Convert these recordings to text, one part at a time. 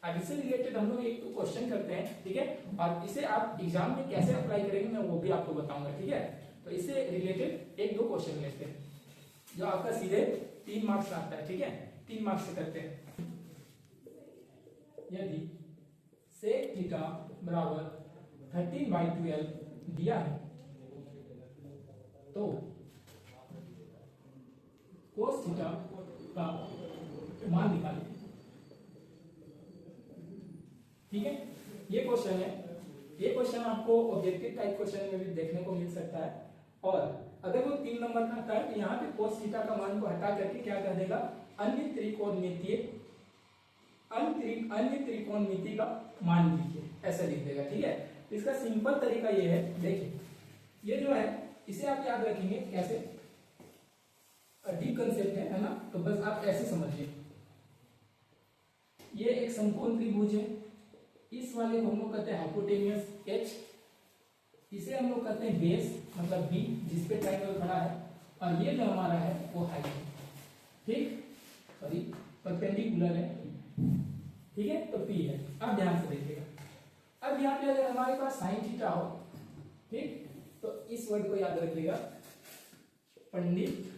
अब इससे रिलेटेड हम लोग एक क्वेश्चन करते हैं, ठीक है, और इसे आप एग्जाम में कैसे अप्लाई करेंगे मैं वो भी आपको बताऊंगा, ठीक है। तो इससे रिलेटेड एक दो क्वेश्चन लेते हैं जो आपका सीधे 3 मार्क्स आता है, ठीक है। 3 मार्क्स से करते हैं। यदि sec थीटा बराबर 13/12 दिया है तो cos थीटा का मान निकालें, ठीक है। ये क्वेश्चन है, ये क्वेश्चन आपको ऑब्जेक्टिव टाइप क्वेश्चन में भी देखने को मिल सकता है। और अगर वो 3 नंबर का आता है तो यहाँ पे cos थीटा का मान को हटा करके क्या कर देगा, अन्य त्रिकोणमिति का मान लीजिए, ऐसा लिख देगा, ठीक है। तो इसका सिंपल तरीका ये है, देखिए ये जो है इसे आप याद रखेंगे कैसे, डीप कंसेप्ट है ना, तो बस आप ऐसे समझिए। ये एक समकोण त्रिभुज है, इस वाले को हम लोग कहते हैं हाइपोटेन्यूस H, इसे हम लोग कहते हैं बेस मतलब B जिसपे ट्रायंगल खड़ा है, और ये जो हमारा है वो हाइट है, ठीक, सॉरी परपेंडिकुलर है, ठीक है, तो P है। अब ध्यान से देखिएगा, अब यहाँ पे अगर हमारे पास साइन थीटा हो, ठीक, तो इस वर्ड को याद रखिएगा, पंडित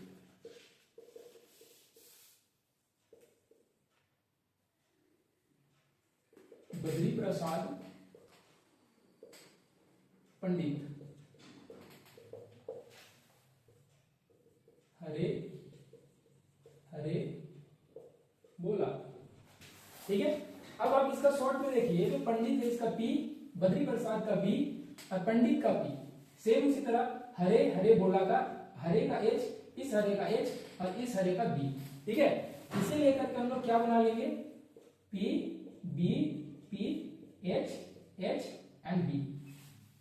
बद्री प्रसाद पंडित हरे हरे बोला, ठीक है। अब आप इसका शॉर्ट में देखिए, जो पंडित है इसका P, बद्री प्रसाद का B और पंडित का P, सेम उसी तरह हरे हरे बोला का हरे का H, इस हरे का H और इस हरे का B, ठीक है। इसे लेकर के हम लोग क्या बना लेंगे, P B P H H and B,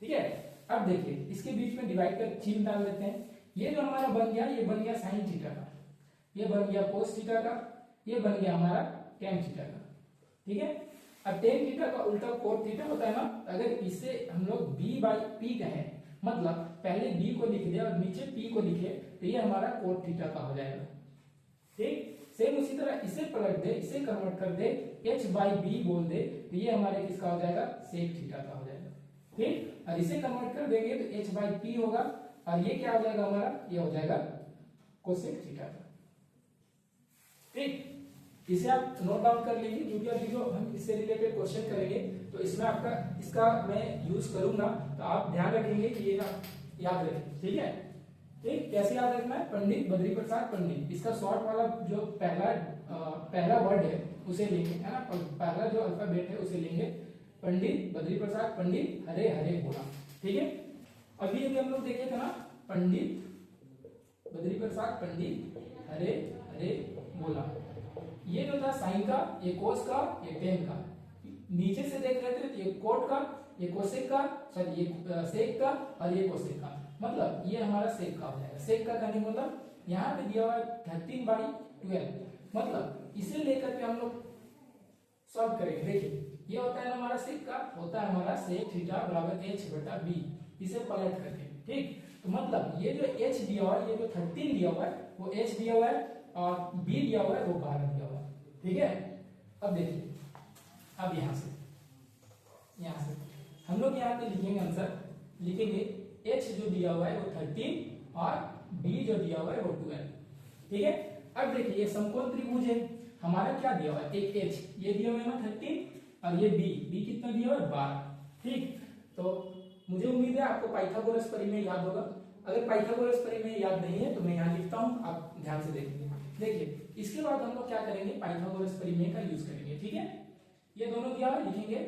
ठीक है। अब देखिए इसके बीच में डिवाइड कर चिन्ह डाल देते हैं। ये जो हमारा बन गया, ये बन गया साइन थीटा का, ये बन गया कोस थीटा का, ये बन गया हमारा टेन थीटा का, ठीक है। अब टेन थीटा का उल्टा कोट थीटा होता है ना, अगर इसे हम लोग B/P कहें, मतलब पहले B को लिख दे और नीचे P को लिखे, तो ये हमारा कोट थीटा का हो जाएगा, ठीक। सेम उसी तरह इसे पलट दे, इसे कन्वर्ट कर दे, H/B बोल दे, तो ये हमारे किसका हो जाएगा, सेक थीटा का हो जाएगा, ठीक। और इसे कन्वर्ट कर देंगे तो H/P होगा, और ये क्या हो जाएगा हमारा, ये हो जाएगा कोसेक थीटा का, ठीक। इसे आप नोट डाउन कर लीजिए, क्योंकि अभी जो हम इससे रिलेटेड क्वेश्चन करेंगे तो इसमें आपका इसका मैं यूज करूंगा, तो आप ध्यान रखेंगे कि ये आप याद रखें, ठीक है, ठीक। कैसे याद रखना है, पंडित बद्री प्रसाद पंडित, इसका शॉर्ट वाला जो पहला वर्ड है उसे लेंगे, है ना, पहला जो अल्फाबेट है उसे लेंगे, पंडित बद्री प्रसाद पंडित हरे हरे बोला, ठीक है। अभी यदि हम लोग देखे थे ना, पंडित बद्री प्रसाद पंडित हरे हरे बोला, ये जो था साइन का, ये कोस का, ये टेन का, नीचे से देख रहे थे तो ये कोट का, ये कोसेक का, सॉरी ये सेक का और ये कोसेक का, मतलब ये हमारा सेक का हो जाएगा। सेक का कहने का मतलब यहाँ पे दिया हुआ है 13/12, मतलब इसे लेकर के हम लोग सॉल्व करेंगे। देखिए ये होता है हमारा सेक का, होता है हमारा सेक थीटा बराबर H/B, इसे पलट करके, ठीक। तो मतलब ये जो H दिया हुआ है, ये जो 13 दिया हुआ है वो H दिया हुआ है, और B दिया हुआ है वो 12 दिया हुआ है, ठीक है। अब देखिए, अब यहाँ से हम लोग यहाँ पे लिखेंगे, आंसर लिखेंगे H जो दिया हुआ है वो 13 और B जो दिया हुआ है वो 12, ठीक है। अब देखिए ये समकोण त्रिभुज है, हमारा क्या दिया हुआ है, एक H ये दिया हुआ है ना 13, और ये B कितना दिया हुआ है 12, ठीक। तो मुझे उम्मीद है आपको पाइथागोरस परिमेय याद होगा। अगर पाइथागोरस परिमेय याद नहीं है तो मैं यहाँ लिखता हूँ, आप ध्यान से देखेंगे। देखिए इसके बाद हम लोग क्या करेंगे, पाइथागोरस परिमेय का यूज करेंगे, ठीक है। ये दोनों दिया हुआ, लिखेंगे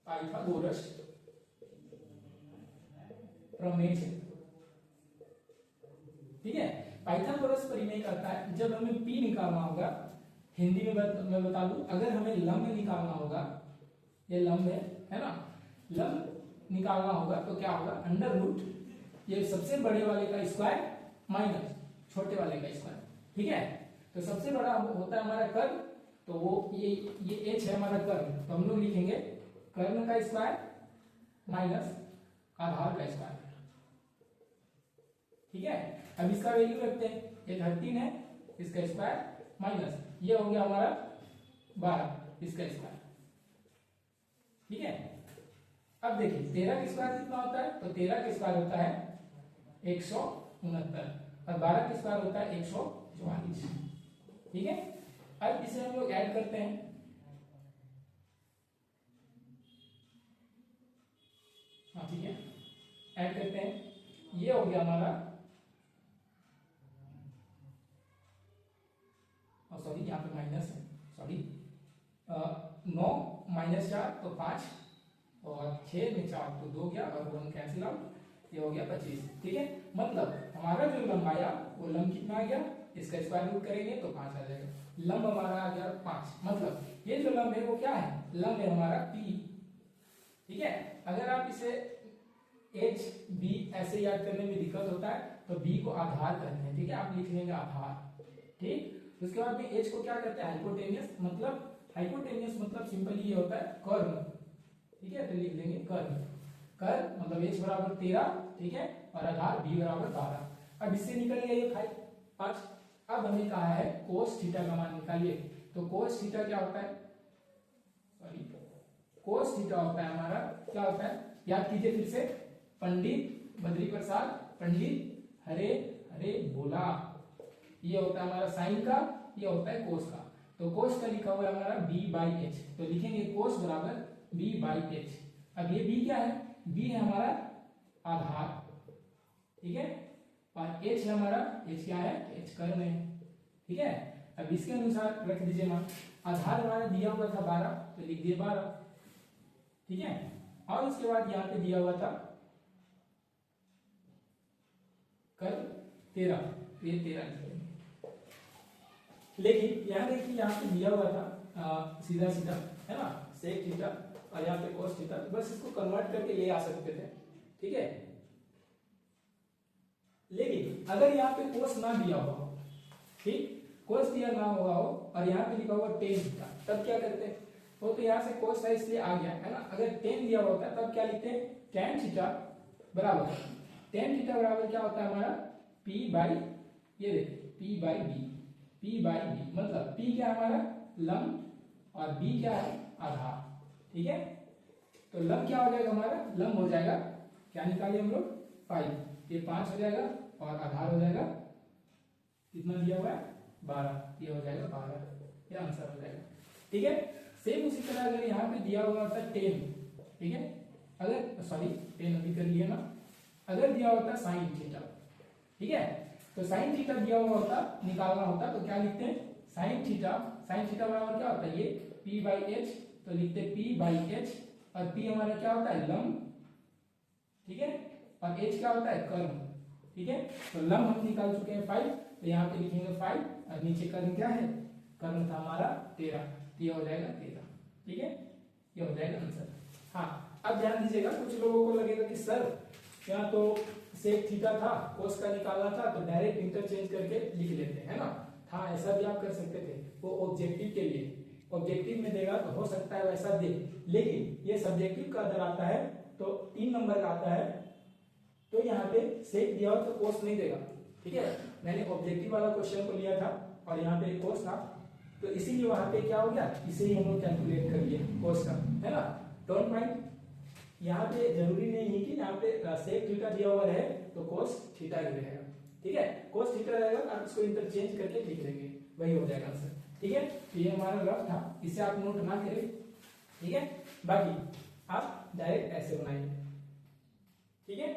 पाइथागोरस प्रमेय, ठीक है। पाइथागोरस परिमेय कहता है जब हमें P निकालना होगा, हिंदी में मैं बता दूं, अगर हमें लंब निकालना होगा, ये लंब है ना, लंब निकालना होगा तो क्या होगा, अंडर रूट ये सबसे बड़े वाले का स्क्वायर माइनस छोटे वाले का स्क्वायर, ठीक है। तो सबसे बड़ा होता है हमारा कर्व, तो वो ये H है हमारा कर्व, तो हम लोग लिखेंगे कर्व का स्क्वायर माइनस आधार का स्क्वायर, ठीक है। अब इसका वैल्यू रखते हैं, ये 13 है, इसका स्क्वायर माइनस ये हो गया हमारा 12, इसका स्क्वायर। ठीक है, अब देखिए 13 का स्क्वायर कितना होता है, तो 13 का स्क्वायर होता है 169 और 12 का स्क्वायर होता है 144। ठीक है, अब इसे हम लोग ऐड करते हैं। हाँ ठीक है, ऐड करते हैं। ये हो गया हमारा, सॉरी यहाँ पे माइनस है, सॉरी 9 माइनस 4 तो 5 और 6 में 4 तो 2 गया और 1 कैंसिल आउट, ये हो गया 25। ठीक है, मतलब हमारा जो लंब आया वो लंब कितना आ गया, इसका स्क्वायर रूट करेंगे तो 5 आ जाएगा। लंब हमारा आ गया 5, मतलब ये जो लंब है वो क्या है, लंब है हमारा P। ठीक है, अगर आप इसे H B ऐसे याद करने में दिक्कत होता है तो B को आधार कहते हैं। ठीक है, आप लिख लेंगे आधार। ठीक, उसके बाद में H को क्या कहते हैं, हाइपोटेनियस। मतलब हाइपोटेनियस मतलब सिंपली ये होता है कर्ण। ठीक है, तो लिख लेंगे कर्ण। कर्ण मतलब H बराबर 13। ठीक है, और आधार B बराबर 12। अब इससे निकल गया ये 5। अब हमें कहा है कोस थीटा का मान निकालिए। तो कोस थीटा क्या होता है, सॉरी कोस थीटा होता है हमारा, क्या होता है याद कीजिए फिर से, पंडित बद्री प्रसाद, पंडित हरे हरे बोला। ये होता है हमारा साइन का, ये होता है कोस का। तो कोस का लिखा हुआ है हमारा B/H, तो लिखेंगे कोस बराबर B/H। अब ये B क्या है, B है हमारा आधार। ठीक है, और H है हमारा, H क्या है, H कर्ण है। ठीक है, अब इसके अनुसार रख दीजिए मान। आधार हमारा दिया हुआ था 12, तो लिख दिए 12। ठीक है, और उसके बाद यहाँ पे दिया हुआ था कर्ण 13, ये 13 लिख देंगे। लेकिन यहाँ देखिए यहाँ पे दिया हुआ था सीधा सीधा, है ना, सेक थीटा और यहाँ पे कोस थीटा, बस इसको कन्वर्ट करके ले आ सकते थे। ठीक है, लेकिन अगर यहाँ पे कोस ना दिया हुआ हो, ठीक, कोस दिया ना हुआ हो और यहाँ पे लिखा हुआ टेन थीटा, तब क्या करते हैं, वो तो यहाँ से कोस था इसलिए आ गया, है ना। अगर टेन दिया होता है तब क्या लिखते हैं, टेन थीटा बराबर, टेन थीटा बराबर क्या होता है हमारा P/, ये देखिए P/B, P/B मतलब P क्या है हमारा लंब और B क्या है आधार। ठीक है, तो लंब क्या हो जाएगा हमारा, लंब हो जाएगा, क्या निकाले हम लोग 5, ये 5 हो जाएगा और आधार हो जाएगा कितना दिया हुआ है 12, ये हो जाएगा 12, ये आंसर हो जाएगा। ठीक है, सेम उसी तरह अगर यहाँ पे दिया हुआ होता 10, ठीक है, अगर सॉरी 10 अभी कर लिया ना, अगर दिया होता साइन थीटा, ठीक है, तो साइन थीटा दिया हुआ होता, निकालना होता, तो क्या लिखते हैं साइन थीटा, साइन थीटा बराबर क्या होता है ये P/H, तो लिखते हैं P/H और P हमारा क्या होता है लंब। ठीक है, और H क्या होता है कर्ण। ठीक है, तो लंब हम निकाल चुके हैं 5, तो यहाँ पे लिखेंगे 5 और नीचे कर्ण क्या है, कर्ण था हमारा 13, ये हो जाएगा 13। ठीक है, ये हो जाएगा आंसर। हाँ, अब ध्यान दीजिएगा, कुछ लोगों को लगेगा कि सर यहाँ तो सेक थीटा था, कोस का निकालना था, तो डायरेक्ट इंटरचेंज करके लिख लेते हैं, है ना। हाँ, ऐसा भी आप कर सकते थे, वो ऑब्जेक्टिव के लिए, ऑब्जेक्टिव में देगा तो हो सकता है वैसा दे, लेकिन ये सब्जेक्टिव का अगर आता है तो 3 नंबर का आता है, तो यहाँ पे सेक दिया हो तो कोस नहीं देगा। ठीक है, मैंने ऑब्जेक्टिव वाला क्वेश्चन को लिया था और यहाँ पे कोस था, तो इसीलिए वहां पे क्या हो गया, इसे ही हम लोग कैलकुलेट कर लिए कोस का, है ना। डोंट माइंड, यहाँ पे जरूरी नहीं है कि यहाँ पे सेक थीटा दिया हुआ रहे तो कोस थीटा ही रहेगा। ठीक है, कोस थीटा रहेगा, आप इसको इंटरचेंज करके लिख लेंगे, वही हो जाएगा आंसर। ठीक है, तो ये हमारा रफ था, इसे आप नोट ना करें। ठीक है, बाकी आप डायरेक्ट ऐसे बनाइए। ठीक है,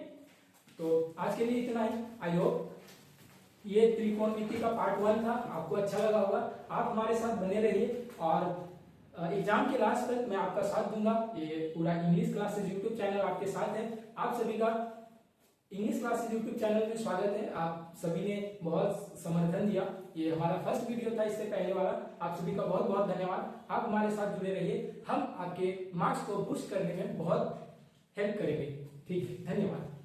तो आज के लिए इतना ही। आई होप ये त्रिकोणमिति का पार्ट 1 था, आपको अच्छा लगा होगा। आप हमारे साथ बने रहिए और एग्जाम के लास्ट तक मैं आपका साथ दूंगा। ये पूरा इंग्लिश क्लासेस यूट्यूब चैनल आपके साथ है। आप सभी का इंग्लिश क्लासेस यूट्यूब चैनल में स्वागत है। आप सभी ने बहुत समर्थन दिया, ये हमारा फर्स्ट वीडियो था इससे पहले वाला। आप सभी का बहुत बहुत धन्यवाद। आप हमारे साथ जुड़े रहिए, हम आपके मार्क्स को बूस्ट करने में बहुत हेल्प करेंगे। ठीक है, धन्यवाद।